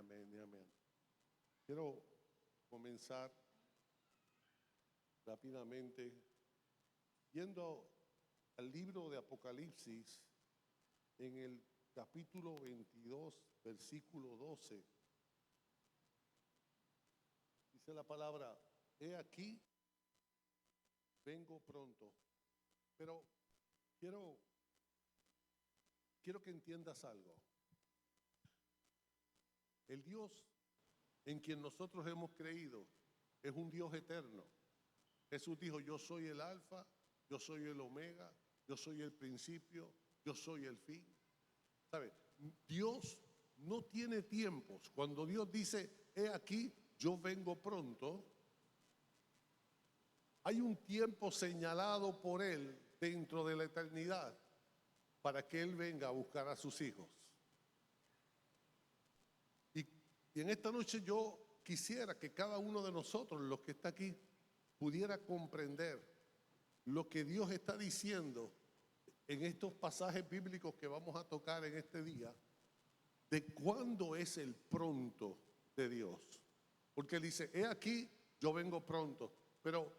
amén y amén. Quiero comenzar rápidamente yendo al libro de Apocalipsis en el capítulo 22, versículo 12. Dice la palabra: he aquí, vengo pronto. Pero quiero que entiendas algo. El Dios en quien nosotros hemos creído es un Dios eterno. Jesús dijo: yo soy el alfa, yo soy el omega, yo soy el principio, yo soy el fin. ¿Sabe? Dios no tiene tiempos. Cuando Dios dice: he aquí, yo vengo pronto, hay un tiempo señalado por Él dentro de la eternidad para que Él venga a buscar a sus hijos. Y en esta noche yo quisiera que cada uno de nosotros, los que está aquí, pudiera comprender lo que Dios está diciendo en estos pasajes bíblicos que vamos a tocar en este día, de cuándo es el pronto de Dios. Porque Él dice: he aquí, yo vengo pronto. Pero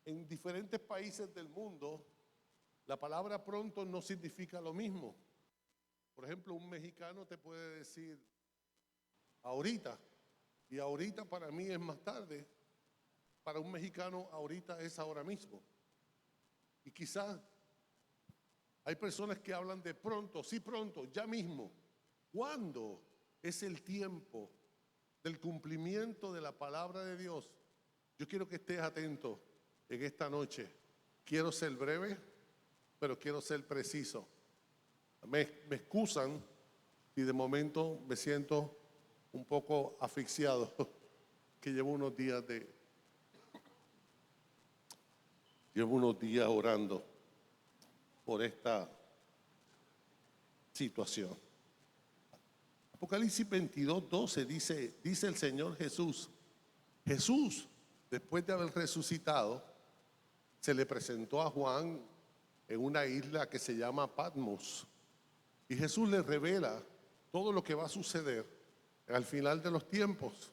en diferentes países del mundo, la palabra pronto no significa lo mismo. Por ejemplo, un mexicano te puede decir ahorita, y ahorita para mí es más tarde. Para un mexicano ahorita es ahora mismo. Y quizás hay personas que hablan de pronto, sí pronto, ya mismo. ¿Cuándo es el tiempo del cumplimiento de la palabra de Dios? Yo quiero que estés atento en esta noche. Quiero ser breve, pero quiero ser preciso. Me excusan y de momento me siento un poco asfixiado, que llevo unos días orando por esta situación. Apocalipsis 22, 12 dice el Señor Jesús, después de haber resucitado, se le presentó a Juan en una isla que se llama Patmos. Y Jesús le revela todo lo que va a suceder al final de los tiempos.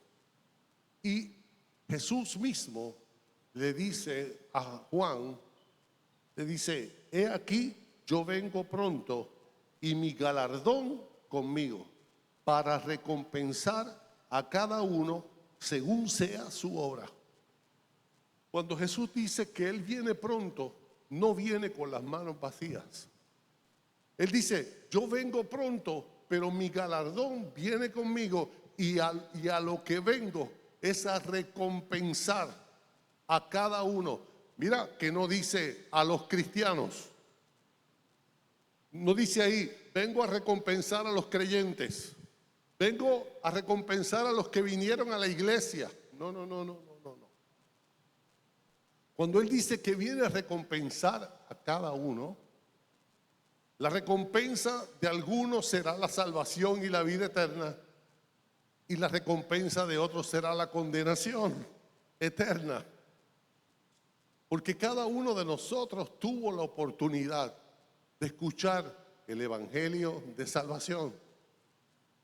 Y Jesús mismo le dice a Juan, le dice: he aquí, yo vengo pronto y mi galardón conmigo para recompensar a cada uno según sea su obra. Cuando Jesús dice que Él viene pronto, no viene con las manos vacías. Él dice: yo vengo pronto, pero mi galardón viene conmigo y a lo que vengo es a recompensar a cada uno. Mira que no dice a los cristianos, no dice ahí: vengo a recompensar a los creyentes, vengo a recompensar a los que vinieron a la iglesia. No. Cuando Él dice que viene a recompensar a cada uno, la recompensa de algunos será la salvación y la vida eterna, y la recompensa de otros será la condenación eterna. Porque cada uno de nosotros tuvo la oportunidad de escuchar el evangelio de salvación.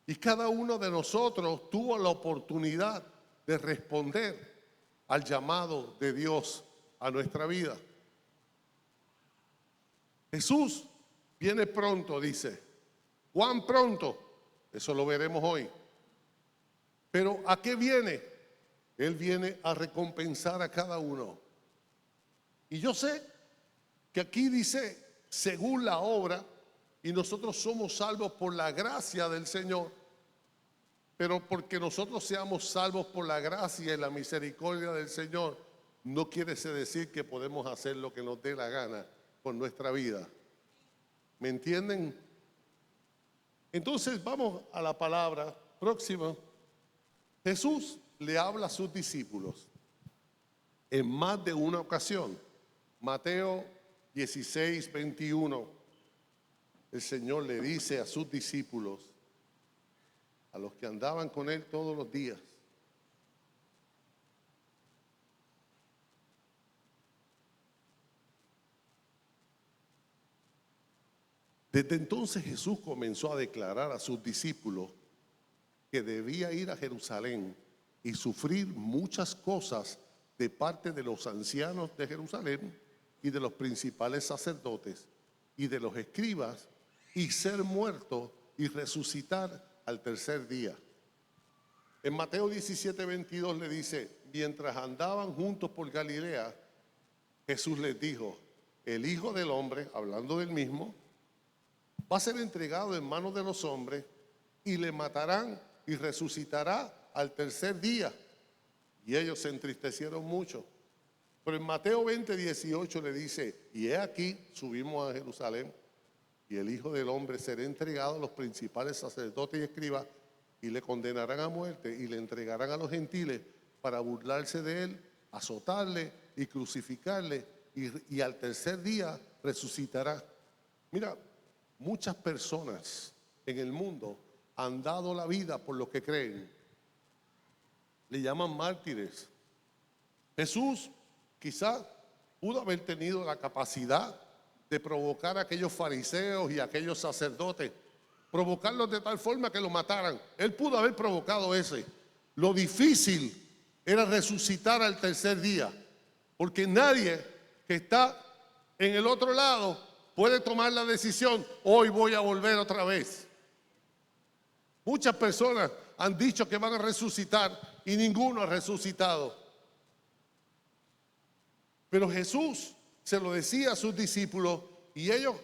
Y cada uno de nosotros tuvo la oportunidad de responder al llamado de Dios a nuestra vida. Jesús viene pronto, dice. ¿Cuán pronto? Eso lo veremos hoy. Pero ¿a qué viene? Él viene a recompensar a cada uno. Y yo sé que aquí dice según la obra, y nosotros somos salvos por la gracia del Señor. Pero porque nosotros seamos salvos por la gracia y la misericordia del Señor, no quiere decir que podemos hacer lo que nos dé la gana con nuestra vida. ¿Me entienden? Entonces vamos a la palabra próxima. Jesús le habla a sus discípulos en más de una ocasión. Mateo 16, 21. El Señor le dice a sus discípulos, a los que andaban con Él todos los días: desde entonces Jesús comenzó a declarar a sus discípulos que debía ir a Jerusalén y sufrir muchas cosas de parte de los ancianos de Jerusalén y de los principales sacerdotes y de los escribas, y ser muerto y resucitar al tercer día. En Mateo 17:22 le dice: mientras andaban juntos por Galilea, Jesús les dijo: el Hijo del Hombre, hablando del mismo, va a ser entregado en manos de los hombres y le matarán y resucitará al tercer día. Y ellos se entristecieron mucho. Pero en Mateo 20:18 le dice: y he aquí, subimos a Jerusalén, y el Hijo del Hombre será entregado a los principales sacerdotes y escribas, y le condenarán a muerte y le entregarán a los gentiles para burlarse de él, azotarle y crucificarle, y al tercer día resucitará. Mira, muchas personas en el mundo han dado la vida por lo que creen. Le llaman mártires. Jesús quizás pudo haber tenido la capacidad de provocar a aquellos fariseos y a aquellos sacerdotes, provocarlos de tal forma que lo mataran. Él pudo haber provocado ese. Lo difícil era resucitar al tercer día, porque nadie que está en el otro lado puede tomar la decisión: hoy voy a volver otra vez. Muchas personas han dicho que van a resucitar y ninguno ha resucitado. Pero Jesús se lo decía a sus discípulos y ellos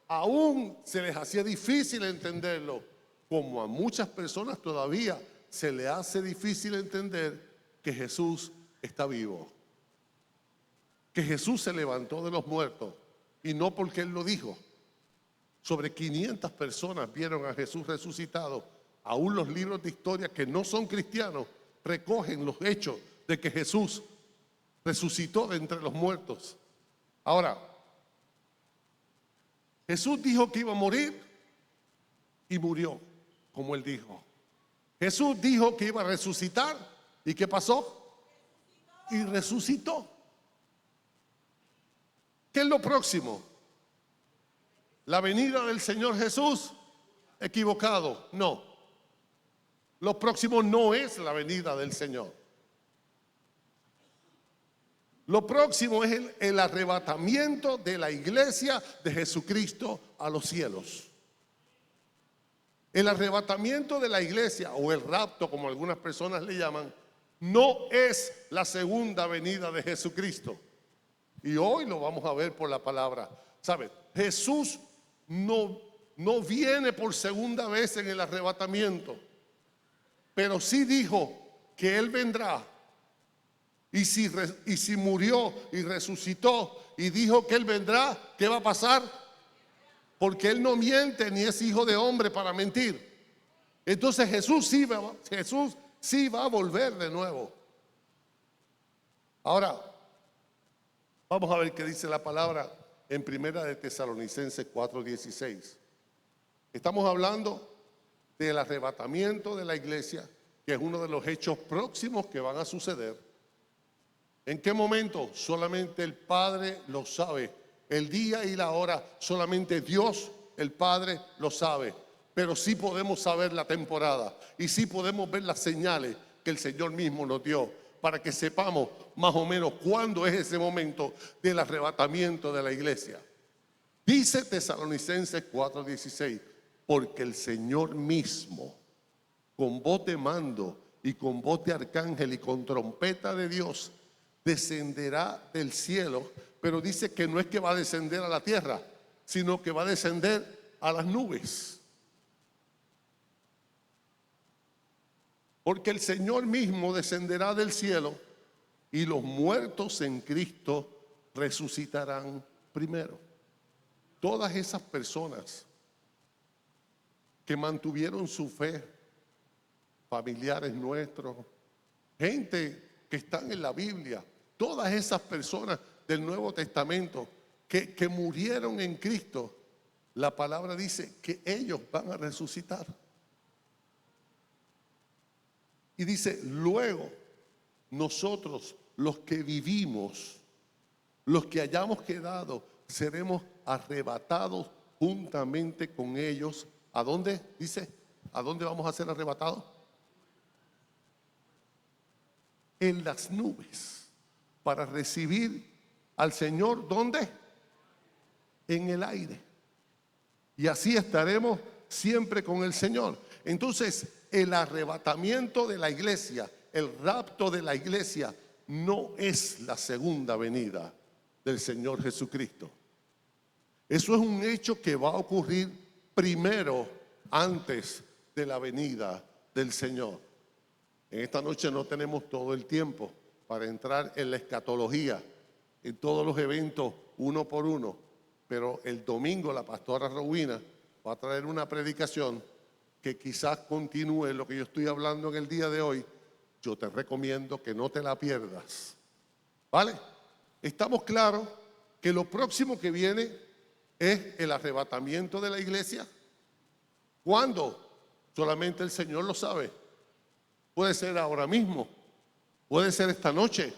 aún se les hacía difícil entenderlo, como a muchas personas todavía se les hace difícil entender que Jesús está vivo, que Jesús se levantó de los muertos, y no porque Él lo dijo. Sobre 500 personas vieron a Jesús resucitado. Aún los libros de historia que no son cristianos recogen los hechos de que Jesús resucitó de entre los muertos. Ahora, Jesús dijo que iba a morir y murió, como Él dijo. Jesús dijo que iba a resucitar, ¿y qué pasó? Y resucitó. ¿Qué es lo próximo? ¿La venida del Señor Jesús? Equivocado, no. Lo próximo no es la venida del Señor. Lo próximo es el arrebatamiento de la iglesia de Jesucristo a los cielos. El arrebatamiento de la iglesia, o el rapto, como algunas personas le llaman, no es la segunda venida de Jesucristo. Y hoy lo vamos a ver por la palabra. ¿Sabe? Jesús no viene por segunda vez en el arrebatamiento, pero sí dijo que Él vendrá. Y si murió y resucitó y dijo que Él vendrá, ¿qué va a pasar? Porque Él no miente ni es hijo de hombre para mentir. Entonces Jesús sí va a volver de nuevo. Ahora, vamos a ver qué dice la palabra en Primera de Tesalonicenses 4:16. Estamos hablando del arrebatamiento de la iglesia, que es uno de los hechos próximos que van a suceder. ¿En qué momento? Solamente el Padre lo sabe. El día y la hora solamente Dios, el Padre, lo sabe. Pero sí podemos saber la temporada y sí podemos ver las señales que el Señor mismo nos dio, para que sepamos más o menos cuándo es ese momento del arrebatamiento de la iglesia. Dice Tesalonicenses 4:16: porque el Señor mismo, con voz de mando y con voz de arcángel y con trompeta de Dios, descenderá del cielo. Pero dice que no es que va a descender a la tierra, sino que va a descender a las nubes. Porque el Señor mismo descenderá del cielo y los muertos en Cristo resucitarán primero. Todas esas personas que mantuvieron su fe, familiares nuestros, gente que están en la Biblia, todas esas personas del Nuevo Testamento que murieron en Cristo, la palabra dice que ellos van a resucitar. Y dice: luego nosotros, los que vivimos, los que hayamos quedado, seremos arrebatados juntamente con ellos. ¿A dónde? Dice, ¿a dónde vamos a ser arrebatados? en las nubes para recibir al Señor. ¿Dónde? En el aire. Y así estaremos siempre con el Señor. Entonces, el arrebatamiento de la iglesia, el rapto de la iglesia, no es la segunda venida del Señor Jesucristo. Eso es un hecho que va a ocurrir primero, antes de la venida del Señor. En esta noche no tenemos todo el tiempo para entrar en la escatología, en todos los eventos uno por uno, pero el domingo la pastora Rowena va a traer una predicación que quizás continúe lo que yo estoy hablando en el día de hoy. Yo te recomiendo que no te la pierdas. ¿Vale? ¿Estamos claros que lo próximo que viene es el arrebatamiento de la iglesia? ¿Cuándo? Solamente el Señor lo sabe. Puede ser ahora mismo, puede ser esta noche.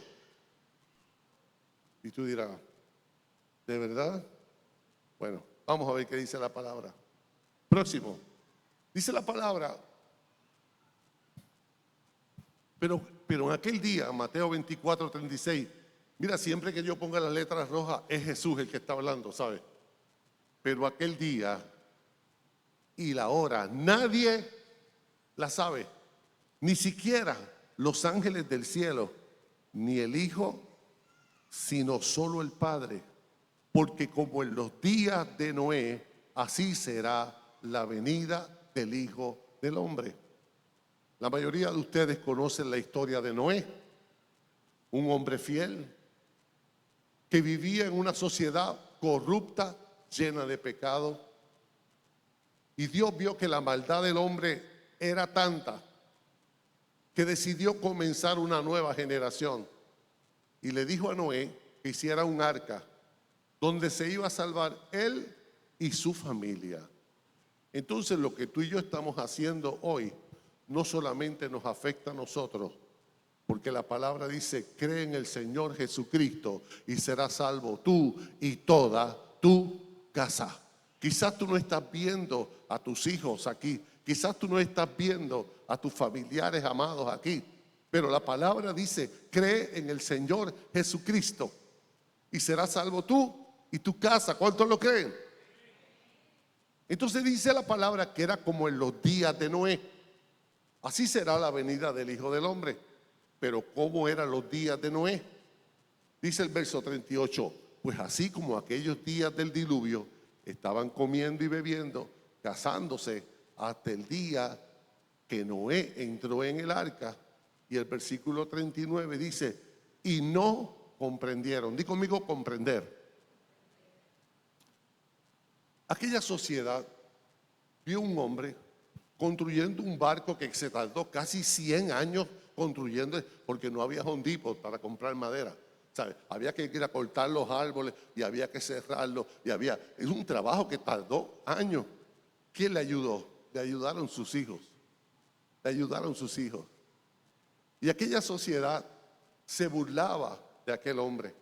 Y tú dirás, ¿de verdad? Bueno, vamos a ver qué dice la palabra. Próximo. Dice la palabra, pero en aquel día, Mateo 24:36, mira, siempre que yo ponga las letras rojas, es Jesús el que está hablando, ¿sabes? Pero aquel día y la hora, nadie la sabe, ni siquiera los ángeles del cielo, ni el Hijo, sino solo el Padre. Porque como en los días de Noé, así será la venida del Hijo del Hombre. La mayoría de ustedes conocen la historia de Noé, un hombre fiel que vivía en una sociedad corrupta, llena de pecado. Y Dios vio que la maldad del hombre era tanta que decidió comenzar una nueva generación. Y le dijo a Noé que hiciera un arca donde se iba a salvar él y su familia. Entonces lo que tú y yo estamos haciendo hoy no solamente nos afecta a nosotros, porque la palabra dice, cree en el Señor Jesucristo y serás salvo tú y toda tu casa. Quizás tú no estás viendo a tus hijos aquí, quizás tú no estás viendo a tus familiares amados aquí, pero la palabra dice, cree en el Señor Jesucristo y serás salvo tú y tu casa. ¿Cuántos lo creen? Entonces dice la palabra que era como en los días de Noé. Así será la venida del Hijo del Hombre. Pero ¿cómo eran los días de Noé? Dice el verso 38, pues así como aquellos días del diluvio, estaban comiendo y bebiendo, casándose, hasta el día que Noé entró en el arca. Y el versículo 39 dice, y no comprendieron. Di conmigo, comprender. Aquella sociedad vio un hombre construyendo un barco que se tardó casi 100 años construyendo, porque no había Home Depot para comprar madera, ¿sabes? Había que ir a cortar los árboles y había que cerrarlos es un trabajo que tardó años. ¿Quién le ayudó? Le ayudaron sus hijos. Le ayudaron sus hijos. Y aquella sociedad se burlaba de aquel hombre,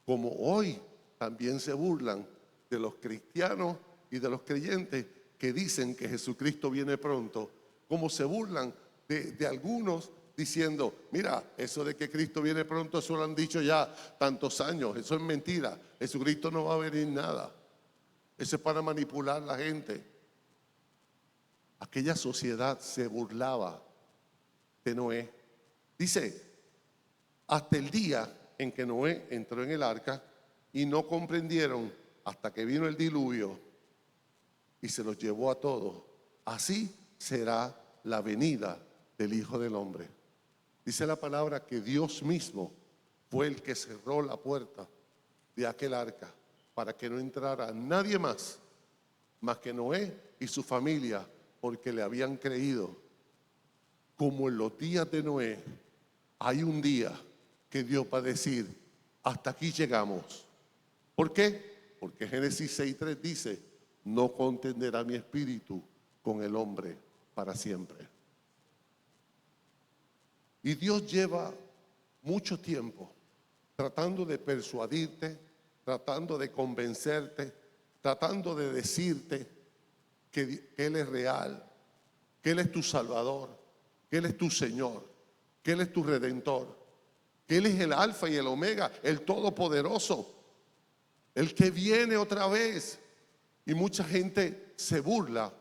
como hoy también se burlan de los cristianos y de los creyentes que dicen que Jesucristo viene pronto, como se burlan de algunos diciendo, mira, eso de que Cristo viene pronto, eso lo han dicho ya tantos años, eso es mentira, Jesucristo no va a venir nada, eso es para manipular a la gente. Aquella sociedad se burlaba de Noé. Dice, hasta el día en que Noé entró en el arca y no comprendieron hasta que vino el diluvio y se los llevó a todos. Así será la venida del Hijo del Hombre. Dice la palabra que Dios mismo fue el que cerró la puerta de aquel arca para que no entrara nadie más que Noé y su familia, porque le habían creído. Como en los días de Noé, hay un día que Dios va a decir, hasta aquí llegamos. ¿Por qué? Porque Génesis 6:3 dice, no contenderá mi espíritu con el hombre para siempre. Y Dios lleva mucho tiempo tratando de persuadirte, tratando de convencerte, tratando de decirte que Él es real, que Él es tu Salvador, que Él es tu Señor, que Él es tu Redentor. que Él es el alfa y el omega, el todopoderoso, el que viene otra vez. Y mucha gente se burla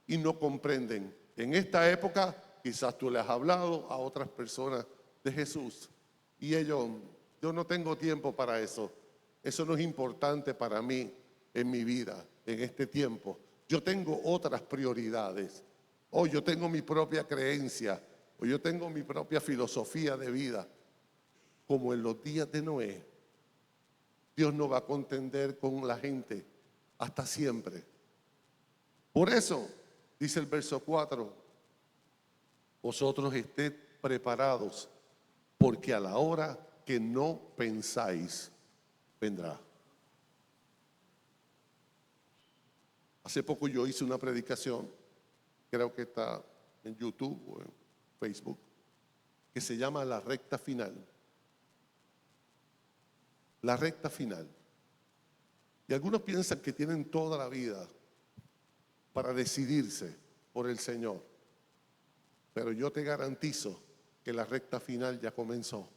y no comprenden. En esta época, quizás tú le has hablado a otras personas de Jesús y ellos, yo no tengo tiempo para eso. Eso no es importante para mí en mi vida, en este tiempo. Yo tengo otras prioridades. O yo tengo mi propia creencia, o yo tengo mi propia filosofía de vida. Como en los días de Noé, Dios no va a contender con la gente hasta siempre. Por eso, dice el verso 4, vosotros estéis preparados, porque a la hora que no pensáis, vendrá. Hace poco yo hice una predicación, creo que está en YouTube o en Facebook, que se llama La Recta Final. La recta final. Y algunos piensan que tienen toda la vida para decidirse por el Señor. Pero yo te garantizo que la recta final ya comenzó.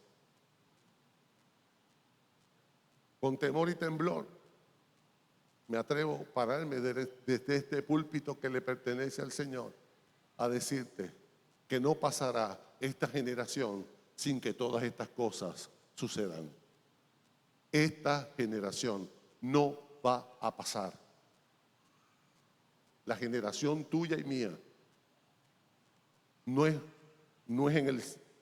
Con temor y temblor, me atrevo a pararme desde este púlpito que le pertenece al Señor a decirte que no pasará esta generación sin que todas estas cosas sucedan. Esta generación no va a pasar. La generación tuya y mía no es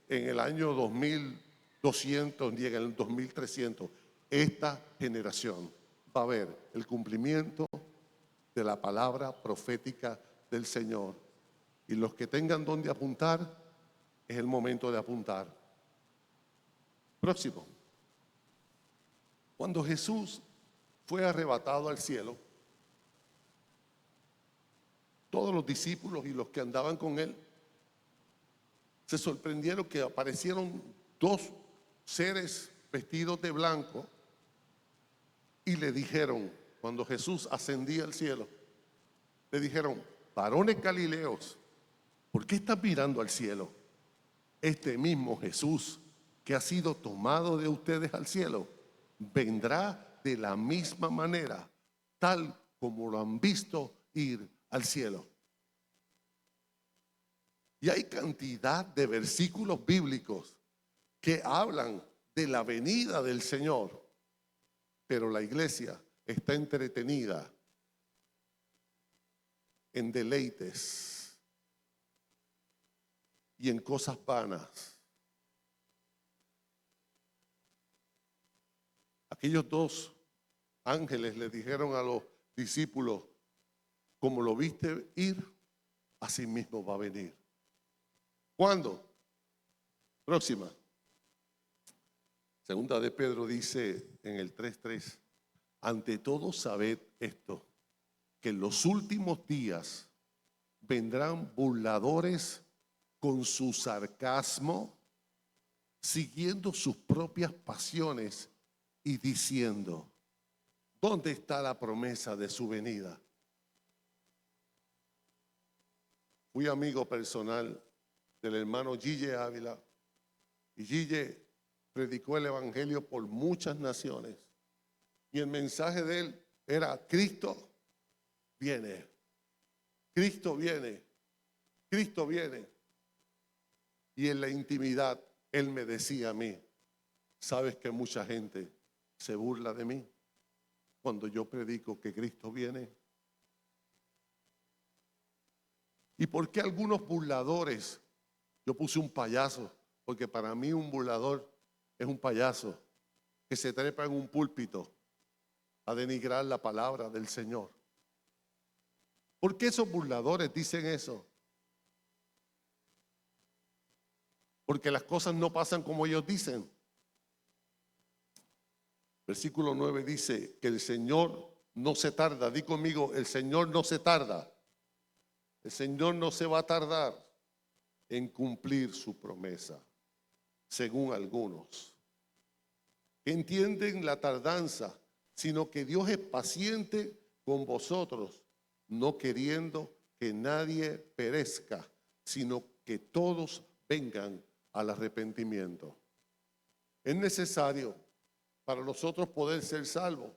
en el año 2200 ni en el 2300. Esta generación va a ver el cumplimiento de la palabra profética del Señor. Y los que tengan donde apuntar, es el momento de apuntar. Próximo. Cuando Jesús fue arrebatado al cielo, todos los discípulos y los que andaban con él se sorprendieron que aparecieron dos seres vestidos de blanco y le dijeron, cuando Jesús ascendía al cielo, le dijeron: varones galileos, ¿por qué están mirando al cielo? Este mismo Jesús que ha sido tomado de ustedes al cielo, vendrá de la misma manera, tal como lo han visto ir al cielo. Y hay cantidad de versículos bíblicos que hablan de la venida del Señor, pero la iglesia está entretenida en deleites y en cosas vanas. Aquellos dos ángeles le dijeron a los discípulos: como lo viste ir, así mismo va a venir. ¿Cuándo? Próxima. Segunda de Pedro dice en el 3:3: ante todo sabed esto, que en los últimos días vendrán burladores con su sarcasmo, siguiendo sus propias pasiones y diciendo: ¿dónde está la promesa de su venida? Fui amigo personal del hermano Gille Ávila y Gille predicó el evangelio por muchas naciones y el mensaje de él era: Cristo viene, Cristo viene, Cristo viene. Y en la intimidad él me decía a mí: ¿sabes que mucha gente se burla de mí cuando yo predico que Cristo viene? ¿Y por qué algunos burladores? Yo puse un payaso, porque para mí un burlador es un payaso que se trepa en un púlpito a denigrar la palabra del Señor. ¿Por qué esos burladores dicen eso? Porque las cosas no pasan como ellos dicen. Versículo 9 dice que el Señor no se tarda. Di conmigo: el Señor no se tarda. El Señor no se va a tardar en cumplir su promesa, según algunos que entienden la tardanza, sino que Dios es paciente con vosotros, no queriendo que nadie perezca, sino que todos vengan al arrepentimiento. Es necesario para nosotros poder ser salvos,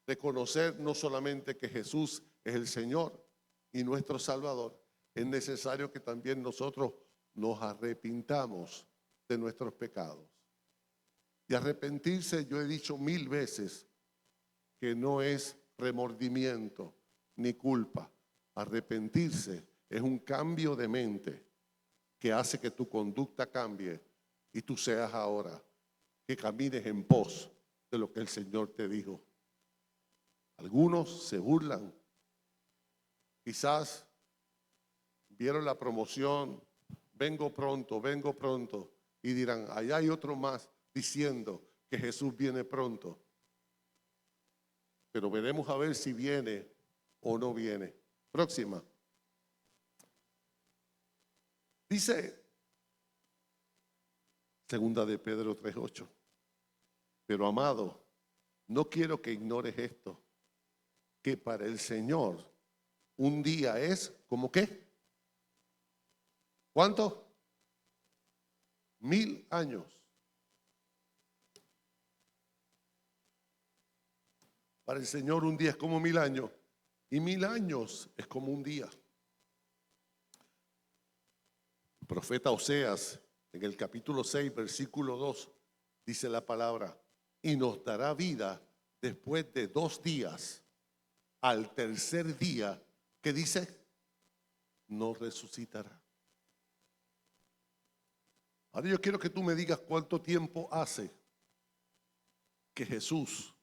reconocer no solamente que Jesús es el Señor y nuestro Salvador, es necesario que también nosotros nos arrepintamos de nuestros pecados. Y arrepentirse, yo he dicho 1000 veces, que no es remordimiento ni culpa. Arrepentirse es un cambio de mente que hace que tu conducta cambie y tú seas ahora que camines en pos de lo que el Señor te dijo. Algunos se burlan. Quizás vieron la promoción, vengo pronto, y dirán, allá hay otro más diciendo que Jesús viene pronto. Pero veremos a ver si viene o no viene. Próxima. Dice segunda de Pedro 3:8. Pero amado, no quiero que ignores esto, que para el Señor un día es ¿como qué? ¿Cuánto? 1000 años. Para el Señor un día es como 1000 años y 1000 años es como un día. El profeta Oseas en el capítulo 6 versículo 2 dice la palabra: y nos dará vida después de 2 días. Al tercer día, ¿qué dice? Nos resucitará. Ahora yo quiero que tú me digas cuánto tiempo hace que Jesús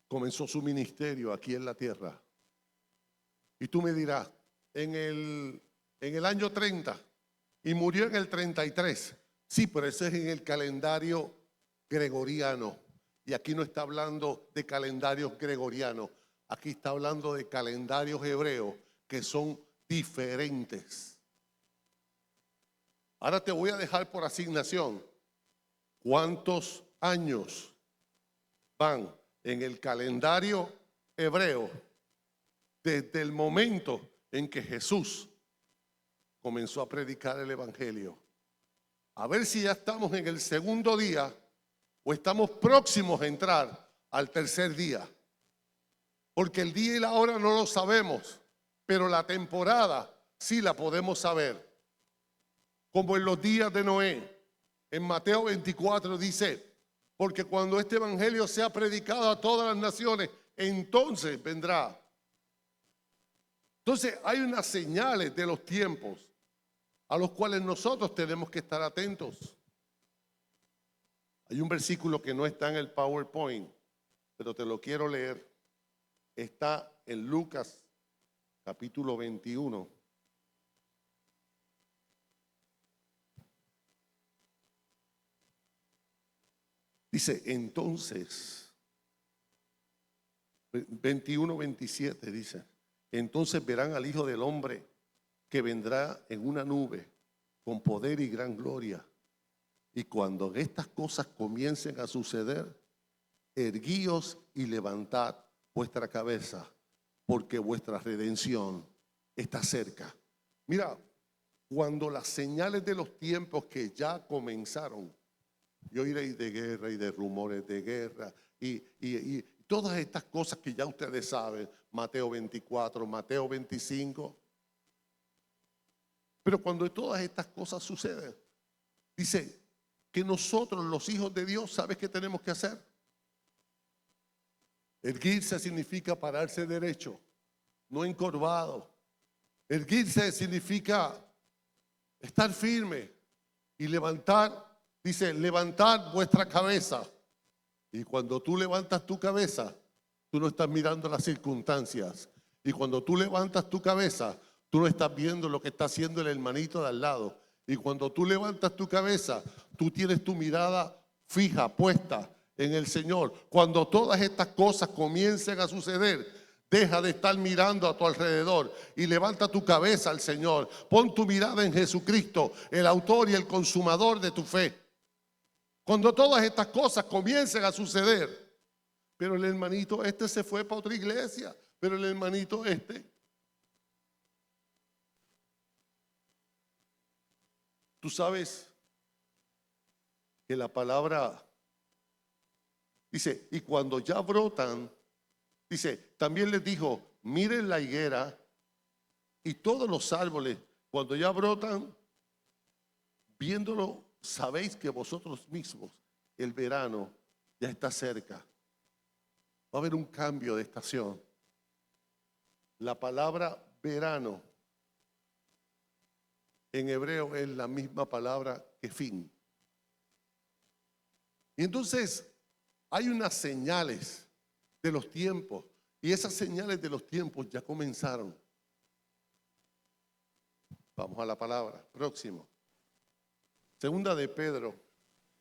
comenzó su ministerio aquí en la tierra. Y tú me dirás, en el año 30, y murió en el 33. Sí, pero eso es en el calendario gregoriano. Y aquí no está hablando de calendarios gregorianos. Aquí está hablando de calendarios hebreos que son diferentes. Ahora te voy a dejar por asignación cuántos años van en el calendario hebreo desde el momento en que Jesús comenzó a predicar el evangelio. A ver si ya estamos en el segundo día o estamos próximos a entrar al tercer día. Porque el día y la hora no lo sabemos, pero la temporada sí la podemos saber. Como en los días de Noé. En Mateo 24 dice: porque cuando este evangelio sea predicado a todas las naciones, entonces vendrá. Entonces hay unas señales de los tiempos a los cuales nosotros tenemos que estar atentos. Hay un versículo que no está en el PowerPoint, pero te lo quiero leer. Está en Lucas capítulo 21. Dice, entonces, 21-27 dice, entonces verán al Hijo del Hombre que vendrá en una nube con poder y gran gloria. Y cuando estas cosas comiencen a suceder, erguíos y levantad vuestra cabeza, porque vuestra redención está cerca. Mira, cuando las señales de los tiempos que ya comenzaron, y oiréis de guerra y de rumores de guerra y todas estas cosas que ya ustedes saben, Mateo 24, Mateo 25. Pero cuando todas estas cosas suceden, dice que nosotros los hijos de Dios, ¿sabes qué tenemos que hacer? Erguirse significa pararse derecho, no encorvado. Erguirse significa estar firme y levantar. Dice, levantad vuestra cabeza. Y cuando tú levantas tu cabeza, tú no estás mirando las circunstancias. Y cuando tú levantas tu cabeza, tú no estás viendo lo que está haciendo el hermanito de al lado. Y cuando tú levantas tu cabeza, tú tienes tu mirada fija, puesta en el Señor. Cuando todas estas cosas comiencen a suceder, deja de estar mirando a tu alrededor y levanta tu cabeza al Señor. Pon tu mirada en Jesucristo, el autor y el consumador de tu fe. Cuando todas estas cosas comiencen a suceder, pero el hermanito este se fue para otra iglesia, pero el hermanito este, tú sabes que la palabra dice, y cuando ya brotan, dice, también les dijo, miren la higuera y todos los árboles, cuando ya brotan, viéndolo, sabéis que vosotros mismos el verano ya está cerca. Va a haber un cambio de estación. La palabra verano en hebreo es la misma palabra que fin. Y entonces hay unas señales de los tiempos, y esas señales de los tiempos ya comenzaron. Vamos a la palabra, próximo. Segunda de Pedro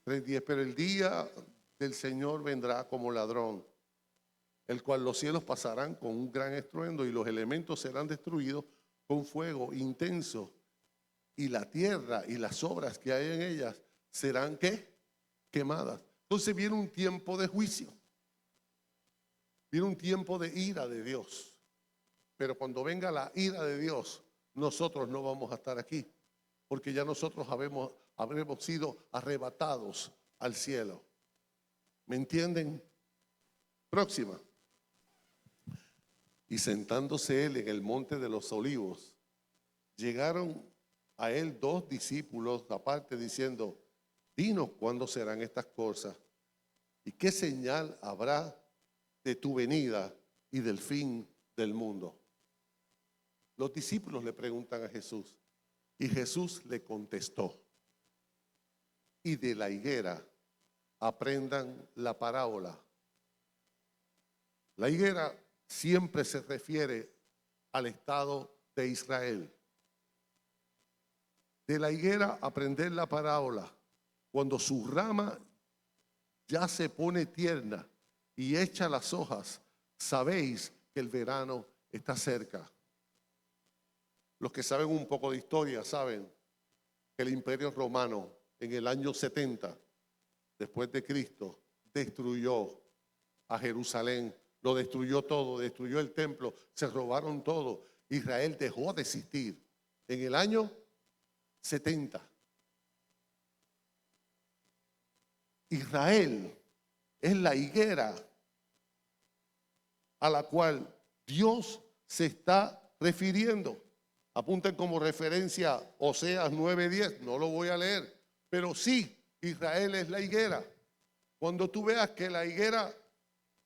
3:10, pero el día del Señor vendrá como ladrón, el cual los cielos pasarán con un gran estruendo y los elementos serán destruidos con fuego intenso, y la tierra y las obras que hay en ellas serán ¿qué? Quemadas. Entonces viene un tiempo de juicio, viene un tiempo de ira de Dios, pero cuando venga la ira de Dios, nosotros no vamos a estar aquí, porque ya nosotros habremos sido arrebatados al cielo. ¿Me entienden? Próxima. Y sentándose él en el monte de los olivos, llegaron a él dos discípulos aparte diciendo, dinos cuándo serán estas cosas y qué señal habrá de tu venida y del fin del mundo. Los discípulos le preguntan a Jesús y Jesús le contestó, y de la higuera aprendan la parábola. La higuera siempre se refiere al estado de Israel. De la higuera aprender la parábola. Cuando su rama ya se pone tierna y echa las hojas, sabéis que el verano está cerca. Los que saben un poco de historia saben que el Imperio Romano en el año 70 después de Cristo destruyó a Jerusalén, lo destruyó todo, destruyó el templo, se robaron todo. Israel dejó de existir en el año 70. Israel es la higuera a la cual Dios se está refiriendo. Apunten como referencia Oseas 9:10, no lo voy a leer, pero sí, Israel es la higuera. Cuando tú veas que la higuera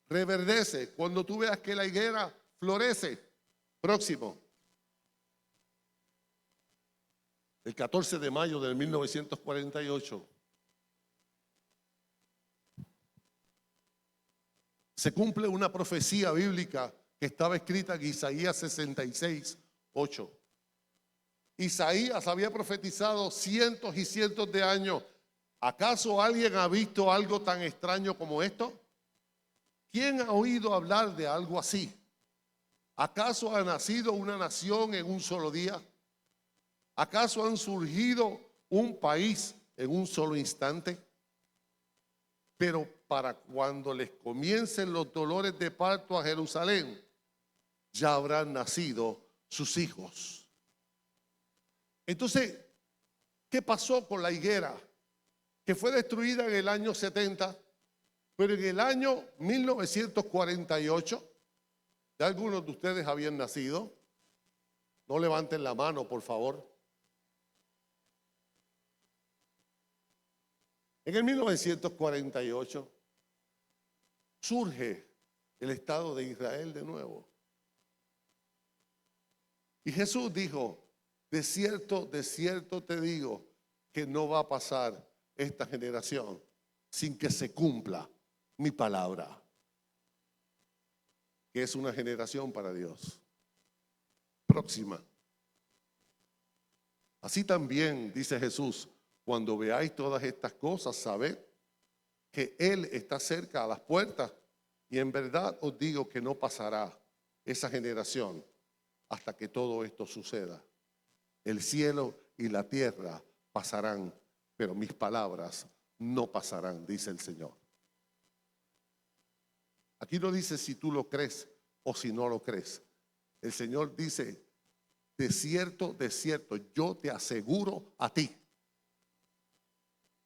reverdece, cuando tú veas que la higuera florece. Próximo. El 14 de mayo de 1948 se cumple una profecía bíblica que estaba escrita en Isaías 66:8. Isaías había profetizado cientos y cientos de años. ¿Acaso alguien ha visto algo tan extraño como esto? ¿Quién ha oído hablar de algo así? ¿Acaso ha nacido una nación en un solo día? ¿Acaso han surgido un país en un solo instante? Pero para cuando les comiencen los dolores de parto a Jerusalén, ya habrán nacido sus hijos. Entonces, ¿qué pasó con la higuera? Que fue destruida en el año 70, pero en el año 1948, ¿ya algunos de ustedes habían nacido? No levanten la mano, por favor. En el 1948 surge el Estado de Israel de nuevo. Y Jesús dijo, de cierto te digo que no va a pasar esta generación sin que se cumpla mi palabra, que es una generación para Dios. Próxima. Así también, dice Jesús, cuando veáis todas estas cosas, sabed que Él está cerca a las puertas, y en verdad os digo que no pasará esa generación hasta que todo esto suceda. El cielo y la tierra pasarán, pero mis palabras no pasarán, dice el Señor. Aquí no dice si tú lo crees o si no lo crees. El Señor dice, de cierto, yo te aseguro a ti.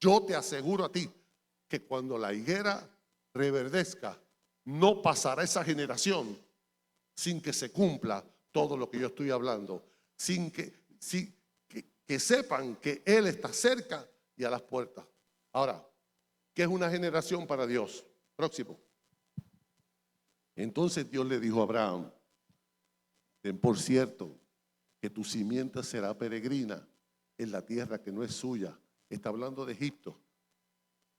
yo te aseguro a ti que cuando la higuera reverdezca, no pasará esa generación sin que se cumpla todo lo que yo estoy hablando, sin que sepan que Él está cerca y a las puertas. Ahora, ¿qué es una generación para Dios? Próximo. Entonces Dios le dijo a Abraham: ten por cierto que tu simiente será peregrina en la tierra que no es suya. Está hablando de Egipto.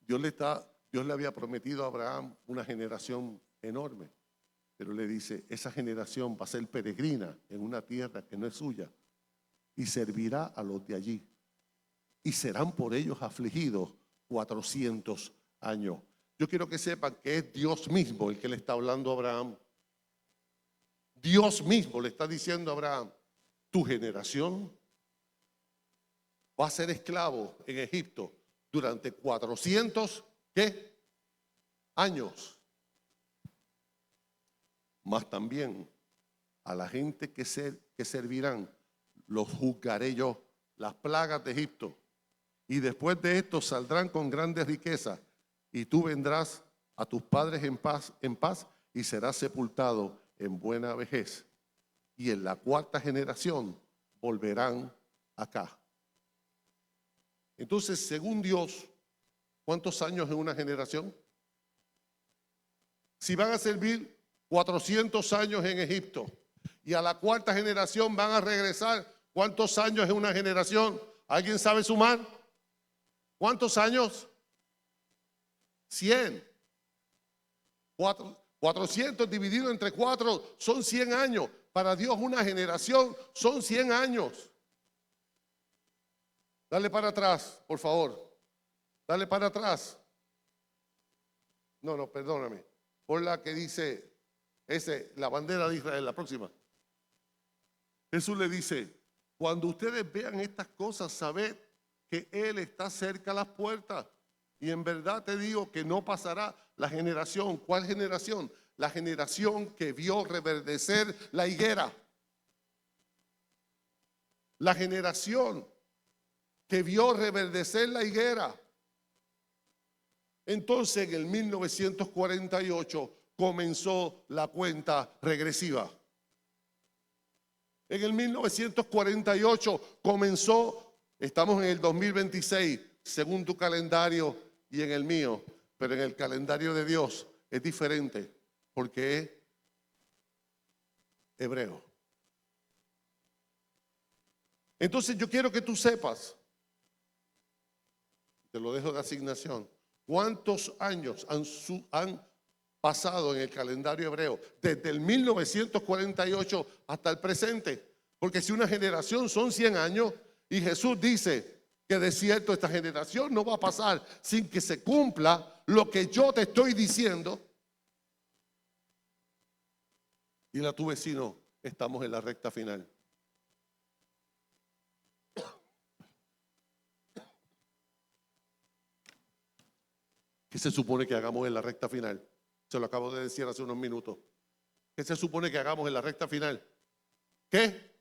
Dios le había prometido a Abraham una generación enorme, pero le dice: esa generación va a ser peregrina en una tierra que no es suya y servirá a los de allí, y serán por ellos afligidos 400 años. Yo quiero que sepan que es Dios mismo el que le está hablando a Abraham. Dios mismo le está diciendo a Abraham: tu generación va a ser esclavo en Egipto durante 400 ¿qué? Años. Mas también a la gente que servirán los juzgaré yo, las plagas de Egipto. Y después de esto saldrán con grandes riquezas, y tú vendrás a tus padres en paz, y serás sepultado en buena vejez. Y en la cuarta generación volverán acá. Entonces, según Dios, ¿cuántos años en una generación? Si van a servir 400 años en Egipto y a la cuarta generación van a regresar, ¿cuántos años en una generación? ¿Alguien sabe sumar? ¿Cuántos años? 100. 400 dividido entre 4 son 100 años. Para Dios una generación son 100 años. Dale para atrás, por favor. Dale para atrás. No, perdóname. Por la que dice la bandera de Israel, la próxima. Jesús le dice: cuando ustedes vean estas cosas, sabed que Él está cerca a las puertas. Y en verdad te digo que no pasará la generación. ¿Cuál generación? La generación que vio reverdecer la higuera. La generación que vio reverdecer la higuera. Entonces en el 1948 comenzó la cuenta regresiva. En el 1948 comenzó, estamos en el 2026, según tu calendario y en el mío, pero en el calendario de Dios es diferente porque es hebreo. Entonces yo quiero que tú sepas, te lo dejo de asignación, cuántos años han pasado en el calendario hebreo desde el 1948 hasta el presente. Porque si una generación son 100 años y Jesús dice que de cierto esta generación no va a pasar sin que se cumpla lo que yo te estoy diciendo. Dile a tu vecino: estamos en la recta final. ¿Qué se supone que hagamos en la recta final? Se lo acabo de decir hace unos minutos. ¿Qué se supone que hagamos en la recta final? ¿Qué?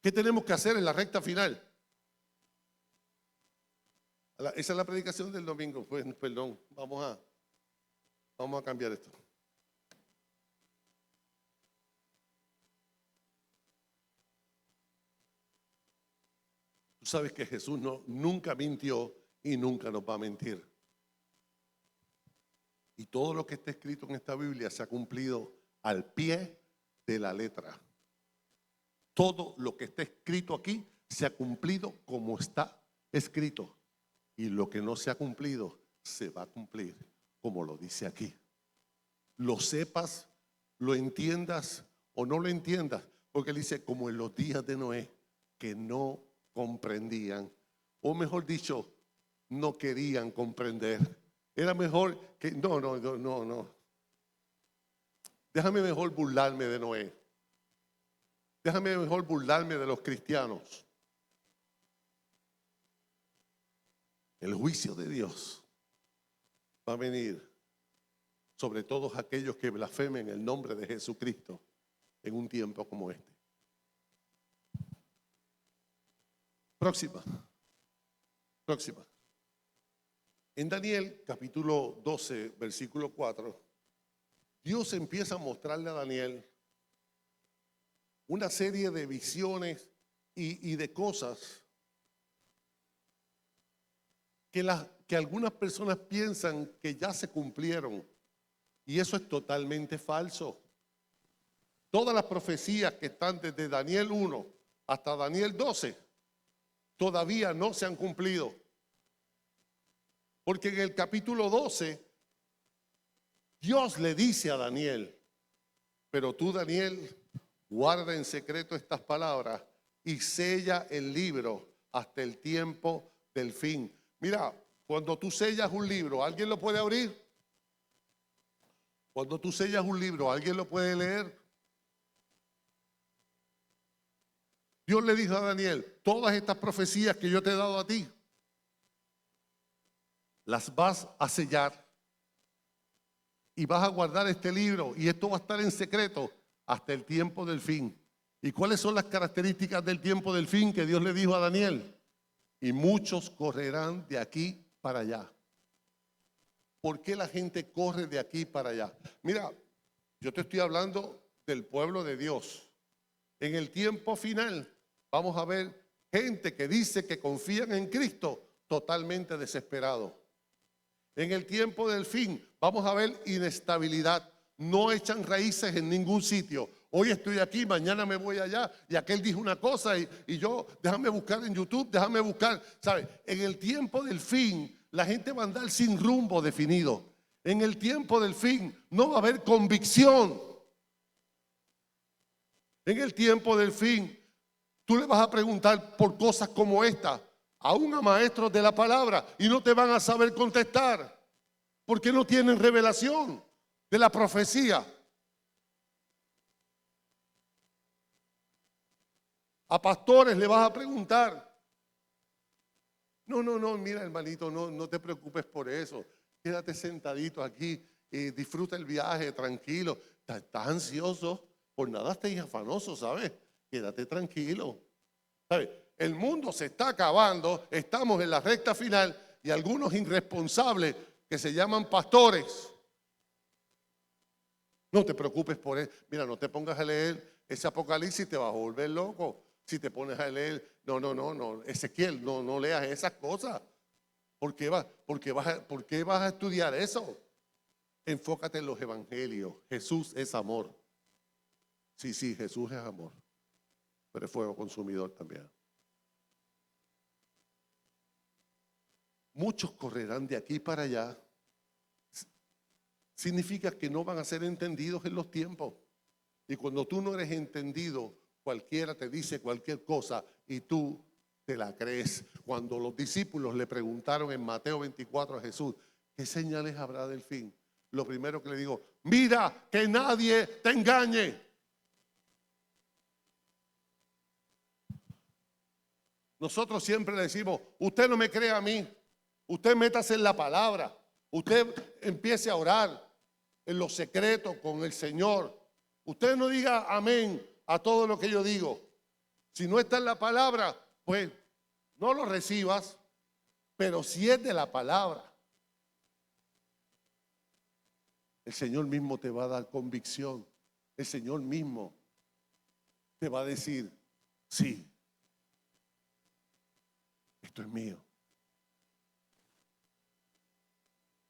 ¿Qué tenemos que hacer en la recta final? Esa es la predicación del domingo. Pues, perdón, vamos a cambiar esto. Tú sabes que Jesús nunca mintió y nunca nos va a mentir. Y todo lo que está escrito en esta Biblia se ha cumplido al pie de la letra. Todo lo que está escrito aquí se ha cumplido como está escrito. Y lo que no se ha cumplido se va a cumplir como lo dice aquí. Lo sepas, lo entiendas o no lo entiendas. Porque él dice: como en los días de Noé, que no comprendían, o mejor dicho, no querían comprender. Era mejor que no. Déjame mejor burlarme de Noé. Déjame mejor burlarme de los cristianos. El juicio de Dios va a venir sobre todos aquellos que blasfemen el nombre de Jesucristo en un tiempo como este. Próxima. Próxima. En Daniel capítulo 12, versículo 4, Dios empieza a mostrarle a Daniel una serie de visiones y de cosas que algunas personas piensan que ya se cumplieron. Y eso es totalmente falso. Todas las profecías que están desde Daniel 1 hasta Daniel 12 todavía no se han cumplido. Porque en el capítulo 12 Dios le dice a Daniel: pero tú, Daniel, guarda en secreto estas palabras y sella el libro hasta el tiempo del fin. Mira, cuando tú sellas un libro, ¿alguien lo puede abrir? Cuando tú sellas un libro, ¿alguien lo puede leer? Dios le dijo a Daniel: todas estas profecías que yo te he dado a ti, las vas a sellar y vas a guardar este libro, y esto va a estar en secreto hasta el tiempo del fin. ¿Y cuáles son las características del tiempo del fin que Dios le dijo a Daniel? Y muchos correrán de aquí para allá. ¿Por qué la gente corre de aquí para allá? Mira, yo te estoy hablando del pueblo de Dios. En el tiempo final vamos a ver gente que dice que confían en Cristo totalmente desesperado. En el tiempo del fin vamos a ver inestabilidad. No echan raíces en ningún sitio. Hoy estoy aquí, mañana me voy allá, y aquel dijo una cosa y yo, déjame buscar en YouTube, déjame buscar. ¿Sabe? En el tiempo del fin la gente va a andar sin rumbo definido. En el tiempo del fin no va a haber convicción. En el tiempo del fin tú le vas a preguntar por cosas como esta aún a maestros de la palabra y no te van a saber contestar porque no tienen revelación de la profecía. A pastores le vas a preguntar. No, mira, hermanito, no te preocupes por eso. Quédate sentadito aquí y disfruta el viaje, tranquilo. Estás ansioso, por nada estés afanoso, ¿sabes? Quédate tranquilo. ¿Sabes? El mundo se está acabando, estamos en la recta final y algunos irresponsables que se llaman pastores. No te preocupes por él. Mira, no te pongas a leer ese Apocalipsis, te vas a volver loco. Si te pones a leer, no, Ezequiel, no leas esas cosas. ¿Por qué vas a estudiar eso? Enfócate en los evangelios. Jesús es amor. Sí, Jesús es amor, pero es fuego consumidor también. Muchos correrán de aquí para allá. Significa que no van a ser entendidos en los tiempos. Y cuando tú no eres entendido, cualquiera te dice cualquier cosa y tú te la crees. Cuando los discípulos le preguntaron en Mateo 24 a Jesús, ¿qué señales habrá del fin? Lo primero que le digo, mira que nadie te engañe. Nosotros siempre le decimos, usted no me cree a mí, usted métase en la palabra, usted empiece a orar en lo secreto con el Señor. Usted no diga amén a todo lo que yo digo. Si no está en la palabra, pues no lo recibas, pero si es de la palabra, el Señor mismo te va a dar convicción. El Señor mismo te va a decir, sí, esto es mío.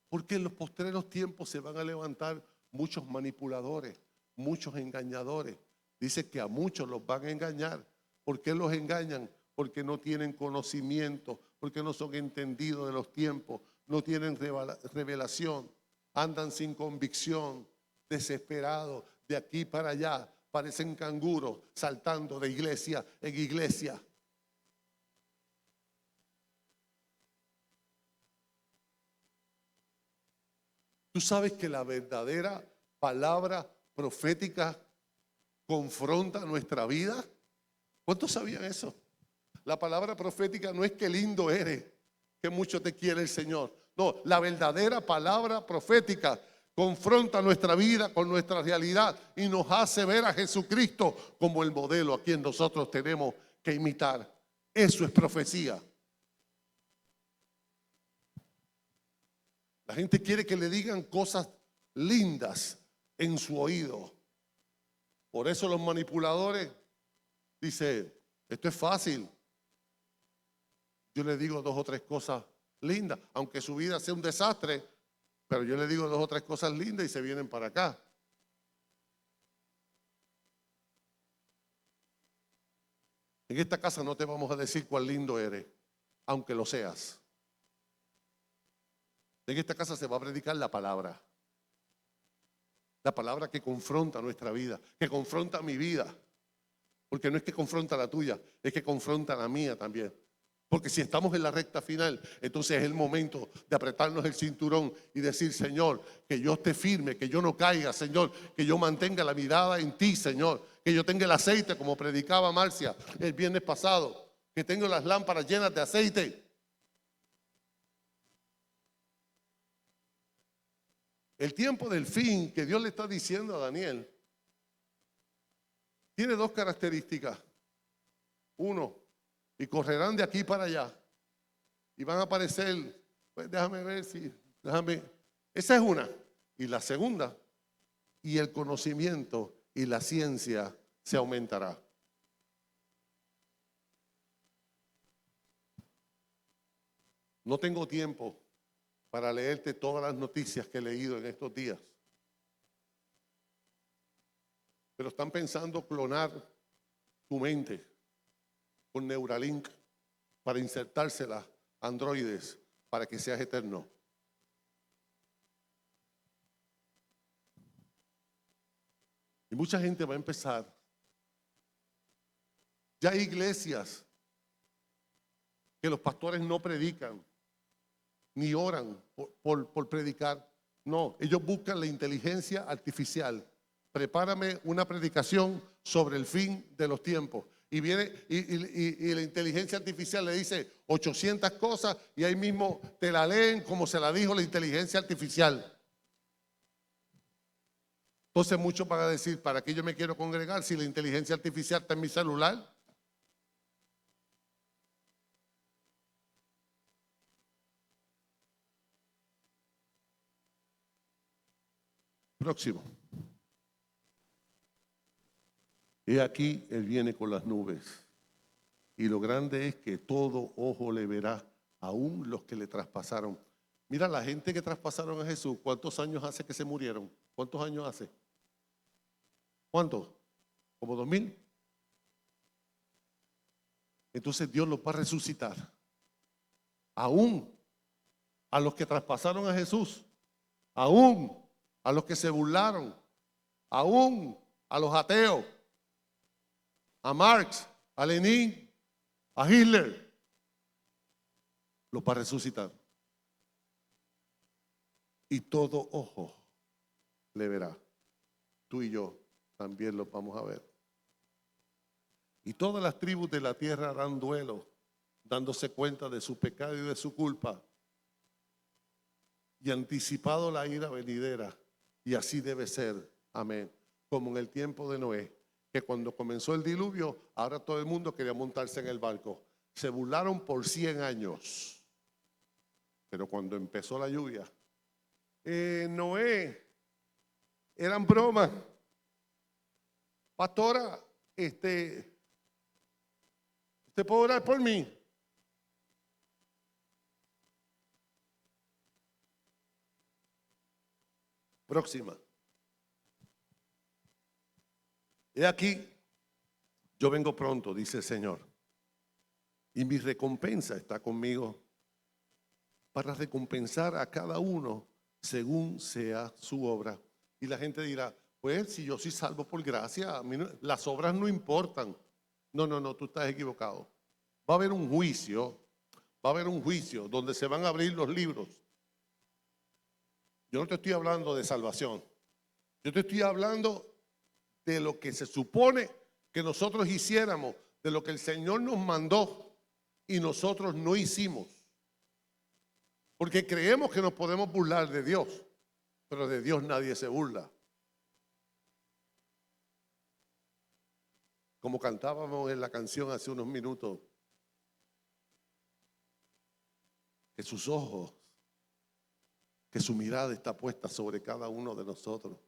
Porque en los postreros tiempos se van a levantar muchos manipuladores, muchos engañadores. Dice que a muchos los van a engañar. ¿Por qué los engañan? Porque no tienen conocimiento, porque no son entendidos de los tiempos, no tienen revelación, andan sin convicción, desesperados, de aquí para allá, parecen canguros saltando de iglesia en iglesia. Tú sabes que la verdadera palabra profética confronta nuestra vida. ¿Cuántos sabían eso? La palabra profética no es que lindo eres, que mucho te quiere el Señor. No, la verdadera palabra profética confronta nuestra vida con nuestra realidad y nos hace ver a Jesucristo como el modelo a quien nosotros tenemos que imitar. Eso es profecía. La gente quiere que le digan cosas lindas en su oído. Por eso los manipuladores dicen, esto es fácil. Yo le digo 2 o 3 cosas lindas, aunque su vida sea un desastre, pero yo le digo 2 o 3 cosas lindas y se vienen para acá. En esta casa no te vamos a decir cuán lindo eres, aunque lo seas. En esta casa se va a predicar la palabra. La palabra que confronta nuestra vida, que confronta mi vida. Porque no es que confronta la tuya, es que confronta la mía también. Porque si estamos en la recta final, entonces es el momento de apretarnos el cinturón y decir, Señor, que yo esté firme, que yo no caiga, Señor, que yo mantenga la mirada en ti, Señor, que yo tenga el aceite, como predicaba Marcia el viernes pasado, que tengo las lámparas llenas de aceite. El tiempo del fin que Dios le está diciendo a Daniel tiene 2 características. 1, y correrán de aquí para allá y van a aparecer, pues déjame ver si, esa es una. Y la segunda, y el conocimiento y la ciencia se aumentará. No tengo tiempo para leerte todas las noticias que he leído en estos días. Pero están pensando clonar tu mente con Neuralink para insertársela a androides para que seas eterno. Y mucha gente va a empezar. Ya hay iglesias que los pastores no predican ni oran por predicar. No, ellos buscan la inteligencia artificial. Prepárame una predicación sobre el fin de los tiempos. Y viene y la inteligencia artificial le dice 800 cosas y ahí mismo te la leen como se la dijo la inteligencia artificial. Entonces muchos van a decir, ¿para qué yo me quiero congregar si la inteligencia artificial está en mi celular? Próximo. He aquí, Él viene con las nubes. Y lo grande es que todo ojo le verá, aún los que le traspasaron. Mira, la gente que traspasaron a Jesús, ¿cuántos años hace que se murieron? ¿Cuántos años hace? ¿Cuántos? ¿Como 2000? Entonces Dios los va a resucitar. Aún a los que traspasaron a Jesús, aún a los que se burlaron, aún a los ateos, a Marx, a Lenin, a Hitler, los va a resucitar. Y todo ojo le verá. Tú y yo también los vamos a ver. Y todas las tribus de la tierra harán duelo, dándose cuenta de su pecado y de su culpa, y anticipado la ira venidera. Y así debe ser, amén. Como en el tiempo de Noé, que cuando comenzó el diluvio, ahora todo el mundo quería montarse en el barco. Se burlaron por 100 años. Pero cuando empezó la lluvia, Noé, eran bromas. Pastora, ¿usted puede orar por mí? Próxima. He aquí, yo vengo pronto, dice el Señor, y mi recompensa está conmigo para recompensar a cada uno según sea su obra. Y la gente dirá, pues si yo soy salvo por gracia, a mí las obras no importan. No, tú estás equivocado. Va a haber un juicio, donde se van a abrir los libros. Yo no te estoy hablando de salvación. Yo te estoy hablando de lo que se supone que nosotros hiciéramos, de lo que el Señor nos mandó y nosotros no hicimos. Porque creemos que nos podemos burlar de Dios, pero de Dios nadie se burla. Como cantábamos en la canción hace unos minutos, que sus ojos, que su mirada está puesta sobre cada uno de nosotros.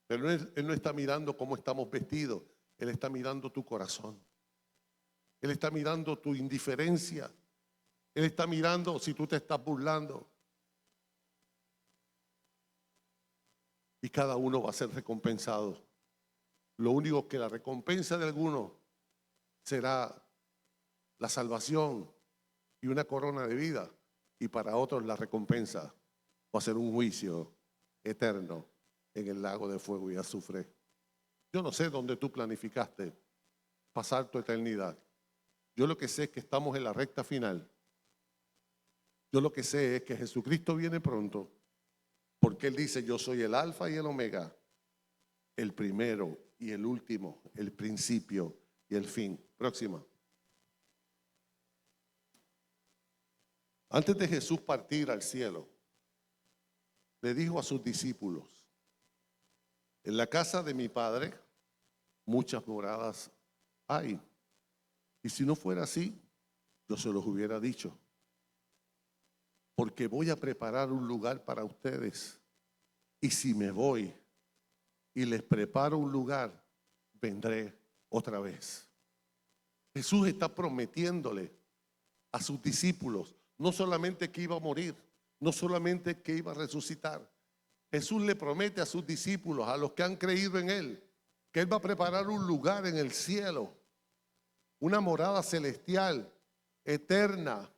Pero Él no está mirando cómo estamos vestidos, Él está mirando tu corazón. Él está mirando tu indiferencia. Él está mirando si tú te estás burlando. Y cada uno va a ser recompensado. Lo único que la recompensa de algunos será la salvación y una corona de vida. Y para otros la recompensa va a ser un juicio eterno en el lago de fuego y azufre. Yo no sé dónde tú planificaste pasar tu eternidad. Yo lo que sé es que estamos en la recta final. Yo lo que sé es que Jesucristo viene pronto, porque Él dice: yo soy el alfa y el omega, el primero y el último, el principio y el fin. Próxima. Antes de Jesús partir al cielo, le dijo a sus discípulos: en la casa de mi Padre muchas moradas hay. Y si no fuera así, yo se los hubiera dicho. Porque voy a preparar un lugar para ustedes. Y si me voy y les preparo un lugar, vendré otra vez. Jesús está prometiéndole a sus discípulos no solamente que iba a morir, no solamente que iba a resucitar. Jesús le promete a sus discípulos, a los que han creído en Él, que Él va a preparar un lugar en el cielo, una morada celestial, eterna.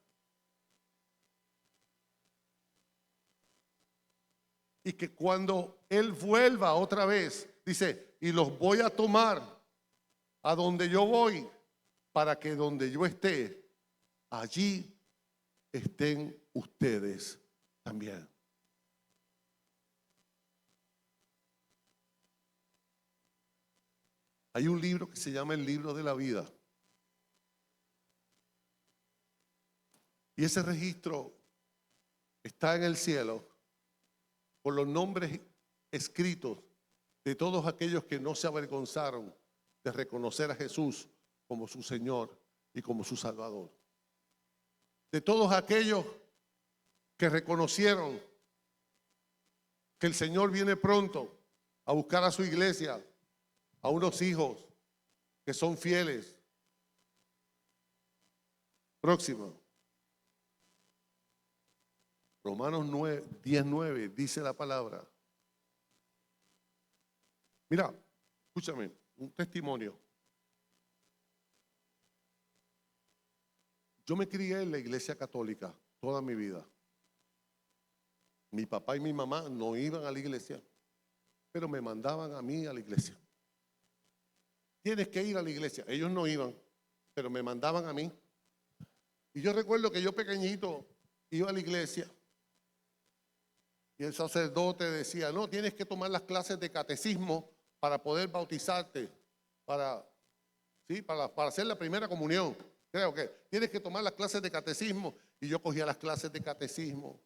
Y que cuando Él vuelva otra vez, dice: y los voy a tomar a donde yo voy, para que donde yo esté, allí estén ustedes también. Hay un libro que se llama el libro de la vida. Y ese registro está en el cielo con los nombres escritos de todos aquellos que no se avergonzaron de reconocer a Jesús como su Señor y como su Salvador. De todos aquellos que reconocieron que el Señor viene pronto a buscar a su iglesia, a unos hijos que son fieles. Próximo. Romanos 10:9 dice la palabra. Mira, escúchame, un testimonio. Yo me crié en la iglesia católica toda mi vida. Mi papá y mi mamá no iban a la iglesia, pero me mandaban a mí a la iglesia. Tienes que ir a la iglesia. Ellos no iban, pero me mandaban a mí. Y yo recuerdo que yo pequeñito iba a la iglesia y el sacerdote decía: no, tienes que tomar las clases de catecismo para poder bautizarte, para hacer la primera comunión. Creo que tienes que tomar las clases de catecismo. Y yo cogía las clases de catecismo.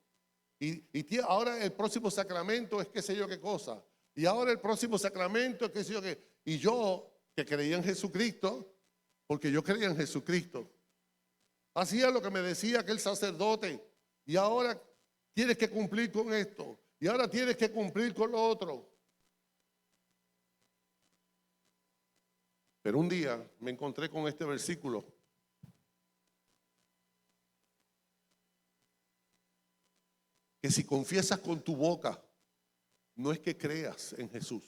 Y ahora el próximo sacramento es qué sé yo qué cosa. Y ahora el próximo sacramento es qué sé yo qué. Y yo, que creía en Jesucristo, porque yo creía en Jesucristo, hacía lo que me decía aquel sacerdote. Y ahora tienes que cumplir con esto. Y ahora tienes que cumplir con lo otro. Pero un día me encontré con este versículo. Que si confiesas con tu boca, no es que creas en Jesús.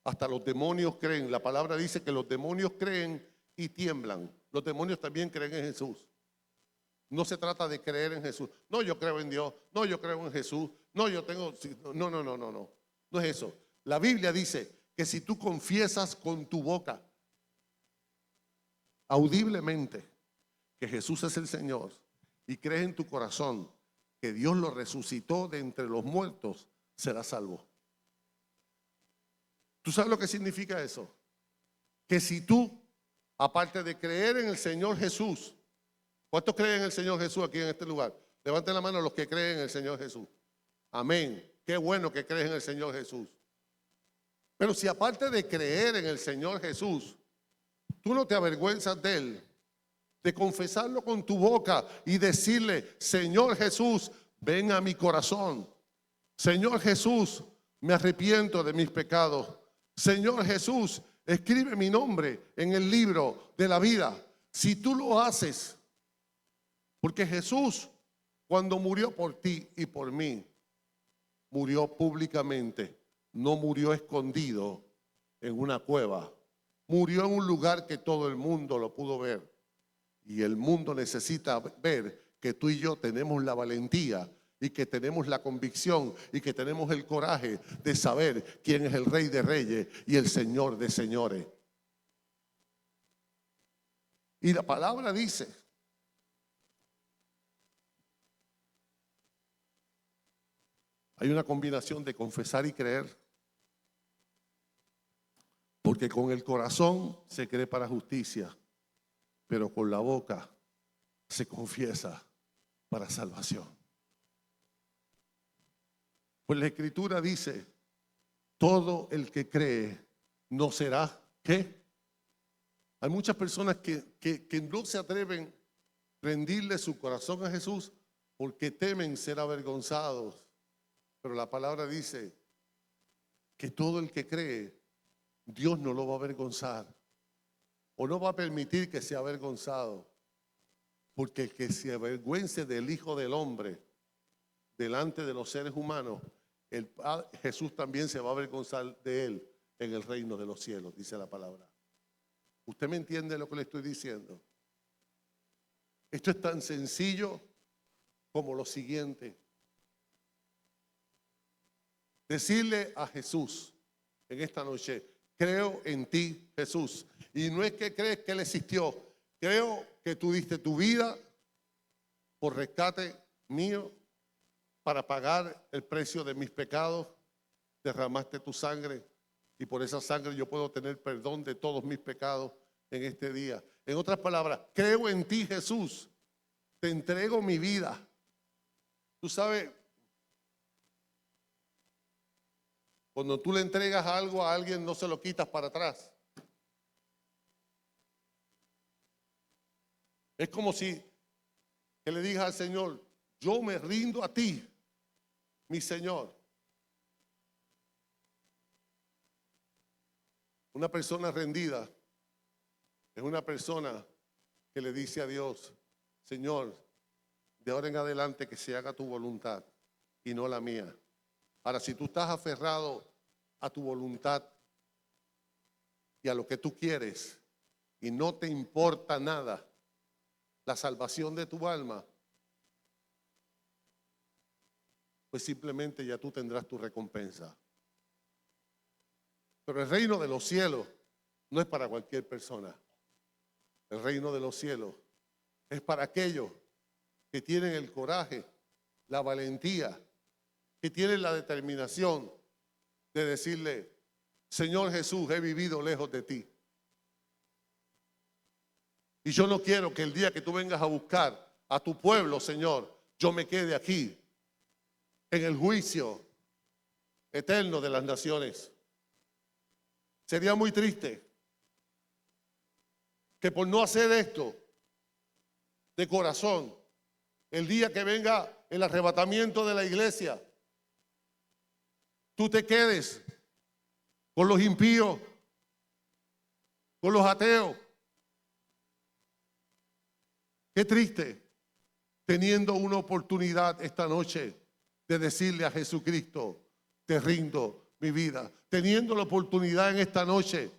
Hasta los demonios creen. La palabra dice que los demonios creen y tiemblan. Los demonios también creen en Jesús. No se trata de creer en Jesús. No, yo creo en Dios. No, yo creo en Jesús. No, yo tengo... No. No es eso. La Biblia dice que si tú confiesas con tu boca, audiblemente, que Jesús es el Señor, y crees en tu corazón que Dios lo resucitó de entre los muertos, serás salvo. ¿Tú sabes lo que significa eso? Que si tú, aparte de creer en el Señor Jesús, ¿cuántos creen en el Señor Jesús aquí en este lugar? Levanten la mano los que creen en el Señor Jesús. Amén. Qué bueno que crees en el Señor Jesús. Pero si aparte de creer en el Señor Jesús, tú no te avergüenzas de Él, de confesarlo con tu boca y decirle: Señor Jesús, ven a mi corazón. Señor Jesús, me arrepiento de mis pecados. Señor Jesús, escribe mi nombre en el libro de la vida. Si tú lo haces, porque Jesús, cuando murió por ti y por mí, murió públicamente, no murió escondido en una cueva. Murió en un lugar que todo el mundo lo pudo ver. Y el mundo necesita ver que tú y yo tenemos la valentía y que tenemos la convicción y que tenemos el coraje de saber quién es el Rey de Reyes y el Señor de Señores. Y la palabra dice: hay una combinación de confesar y creer, porque con el corazón se cree para justicia, pero con la boca se confiesa para salvación. Pues la Escritura dice: todo el que cree no será, ¿qué? Hay muchas personas que no se atreven a rendirle su corazón a Jesús porque temen ser avergonzados. Pero la palabra dice que todo el que cree, Dios no lo va a avergonzar o no va a permitir que sea avergonzado. Porque el que se avergüence del Hijo del Hombre delante de los seres humanos, Jesús también se va a avergonzar de él en el reino de los cielos, dice la palabra. ¿Usted me entiende lo que le estoy diciendo? Esto es tan sencillo como lo siguiente: decirle a Jesús en esta noche: creo en ti, Jesús. Y no es que crees que Él existió, creo que tú diste tu vida por rescate mío, para pagar el precio de mis pecados, derramaste tu sangre y por esa sangre yo puedo tener perdón de todos mis pecados en este día. En otras palabras, creo en ti, Jesús, te entrego mi vida. Tú sabes, cuando tú le entregas algo a alguien, no se lo quitas para atrás. Es como si que le digas al Señor: yo me rindo a ti, mi Señor. Una persona rendida es una persona que le dice a Dios: Señor, de ahora en adelante que se haga tu voluntad y no la mía. Ahora, si tú estás aferrado a tu voluntad y a lo que tú quieres y no te importa nada la salvación de tu alma, pues simplemente ya tú tendrás tu recompensa. Pero el reino de los cielos no es para cualquier persona. El reino de los cielos es para aquellos que tienen el coraje, la valentía, que tienen la determinación de decirle: Señor Jesús, he vivido lejos de ti. Y yo no quiero que el día que tú vengas a buscar a tu pueblo, Señor, yo me quede aquí en el juicio eterno de las naciones. Sería muy triste que por no hacer esto de corazón, el día que venga el arrebatamiento de la iglesia, tú te quedes con los impíos, con los ateos. Qué triste, teniendo una oportunidad esta noche de decirle a Jesucristo: te rindo mi vida. Teniendo la oportunidad en esta noche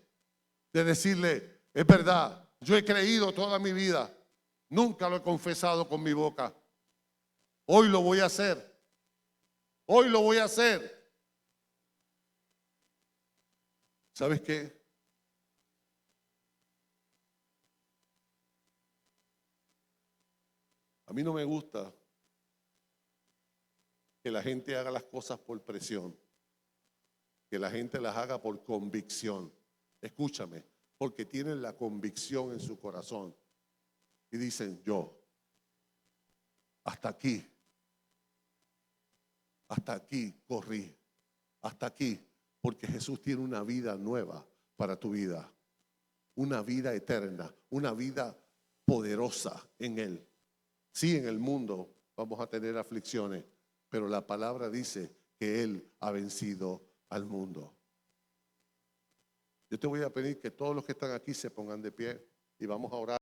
de decirle: es verdad, yo he creído toda mi vida, nunca lo he confesado con mi boca. Hoy lo voy a hacer. Hoy lo voy a hacer. ¿Sabes qué? A mí no me gusta que la gente haga las cosas por presión, que la gente las haga por convicción. Escúchame, porque tienen la convicción en su corazón y dicen: yo, hasta aquí corrí, hasta aquí, porque Jesús tiene una vida nueva para tu vida, una vida eterna, una vida poderosa en Él. Sí, en el mundo vamos a tener aflicciones, pero la palabra dice que Él ha vencido al mundo. Yo te voy a pedir que todos los que están aquí se pongan de pie y vamos a orar.